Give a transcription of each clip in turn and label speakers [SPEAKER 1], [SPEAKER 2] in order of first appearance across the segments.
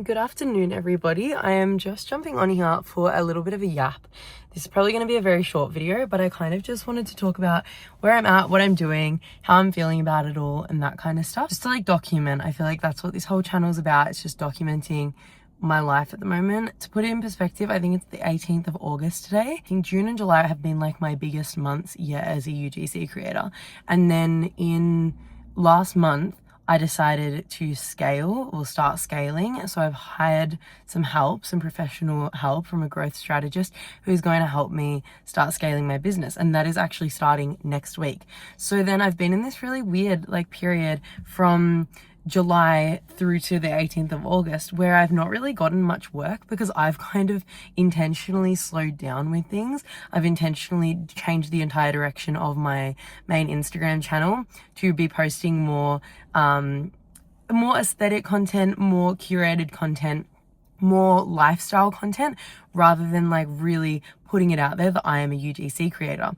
[SPEAKER 1] Good afternoon, everybody. I am just jumping on here for a little bit of a yap. This is probably going to be a very short video, but I kind of just wanted to talk about where I'm at, what I'm doing, how I'm feeling about it all, and that kind of stuff. Just to document. I feel like that's what this whole channel is about. It's just documenting my life at the moment. To put it in perspective, I think it's the 18th of August today. I think June and July have been my biggest months yet as a UGC creator. And then in last month, I decided to start scaling. So I've hired some professional help from a growth strategist who's going to help me start scaling my business. And that is actually starting next week. So then I've been in this really weird period from July through to the 18th of August where I've not really gotten much work because I've kind of intentionally slowed down with things. I've intentionally changed the entire direction of my main Instagram channel to be posting more aesthetic content, more curated content, more lifestyle content, rather than really putting it out there that I am a UGC creator.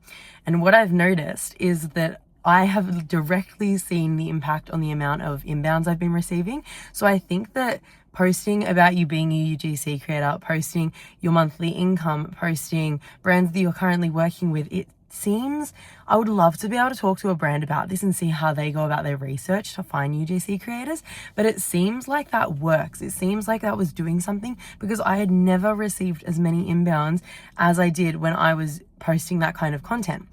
[SPEAKER 1] And what I've noticed is that I have directly seen the impact on the amount of inbounds I've been receiving. So I think that posting about you being a UGC creator, posting your monthly income, posting brands that you're currently working with, I would love to be able to talk to a brand about this and see how they go about their research to find UGC creators, but it seems like that works. It seems like that was doing something because I had never received as many inbounds as I did when I was posting that kind of content.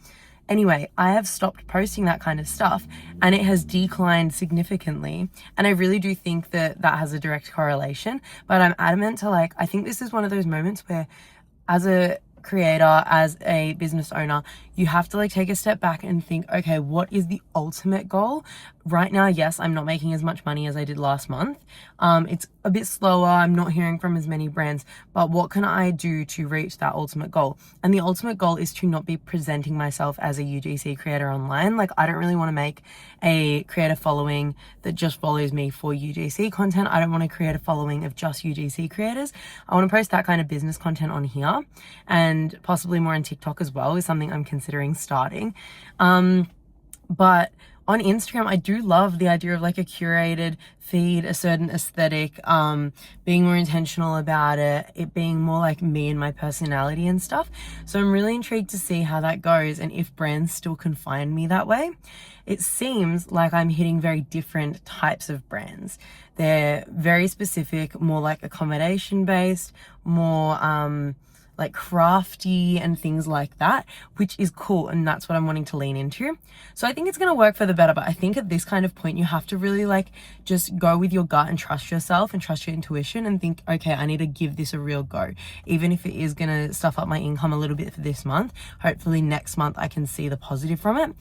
[SPEAKER 1] Anyway, I have stopped posting that kind of stuff and it has declined significantly. And I really do think that that has a direct correlation, but I'm adamant to I think this is one of those moments where as a creator, as a business owner, you have to take a step back and think, okay, what is the ultimate goal? Right now, yes, I'm not making as much money as I did last month. It's a bit slower. I'm not hearing from as many brands, but what can I do to reach that ultimate goal? And the ultimate goal is to not be presenting myself as a UGC creator online. I don't really want to make a creator following that just follows me for UGC content. I don't want to create a following of just UGC creators. I want to post that kind of business content on here, and possibly more on TikTok as well is something I'm considering starting. But on Instagram, I do love the idea of a curated feed, a certain aesthetic, being more intentional about it being more like me and my personality and stuff. So I'm really intrigued to see how that goes and if brands still can find me that way. It seems like I'm hitting very different types of brands. They're very specific, more accommodation based, more crafty and things like that, which is cool. And that's what I'm wanting to lean into. So I think it's going to work for the better. But I think at this kind of point, you have to really just go with your gut and trust yourself and trust your intuition and think, okay, I need to give this a real go. Even if it is going to stuff up my income a little bit for this month, hopefully next month I can see the positive from it.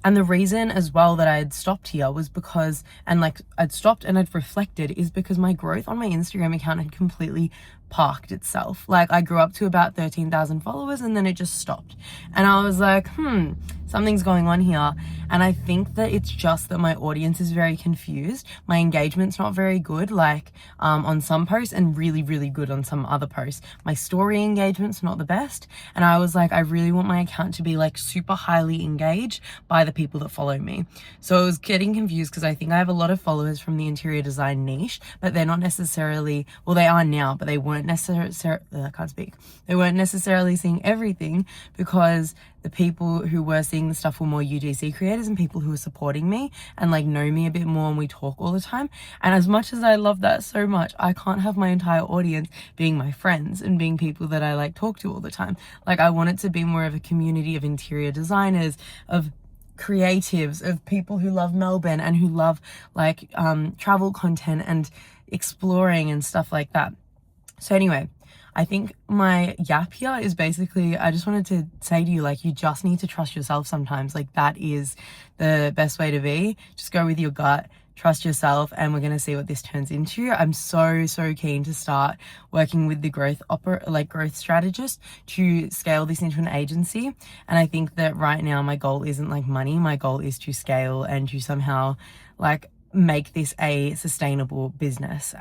[SPEAKER 1] And the reason as well that I had stopped here was because, and I'd stopped and I'd reflected, is because my growth on my Instagram account had completely parked itself. I grew up to about 13,000 followers and then it just stopped. And I was like, something's going on here. And I think that it's just that my audience is very confused. My engagement's not very good, on some posts, and really, really good on some other posts. My story engagement's not the best. And I was I really want my account to be super highly engaged by the people that follow me. So I was getting confused because I think I have a lot of followers from the interior design niche, but they're not necessarily, well, they are now, but they weren't necessarily, I can't speak. They weren't necessarily seeing everything because the people who were seeing the stuff were more UGC creators and people who were supporting me and know me a bit more, and we talk all the time. And as much as I love that so much, I can't have my entire audience being my friends and being people that I talk to all the time. I want it to be more of a community of interior designers, of creatives, of people who love Melbourne and who love travel content and exploring and stuff like that. So anyway, I think my yap here is basically, I just wanted to say to you, you just need to trust yourself sometimes. That is the best way to be. Just go with your gut, trust yourself, and we're going to see what this turns into. I'm so keen to start working with the growth strategist to scale this into an agency. And I think that right now my goal isn't money. My goal is to scale and to somehow make this a sustainable business.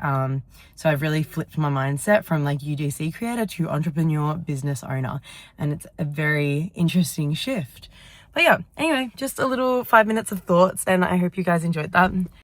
[SPEAKER 1] So I've really flipped my mindset from UGC creator to entrepreneur business owner, and it's a very interesting shift. But yeah, anyway, just a little 5 minutes of thoughts, and I hope you guys enjoyed that.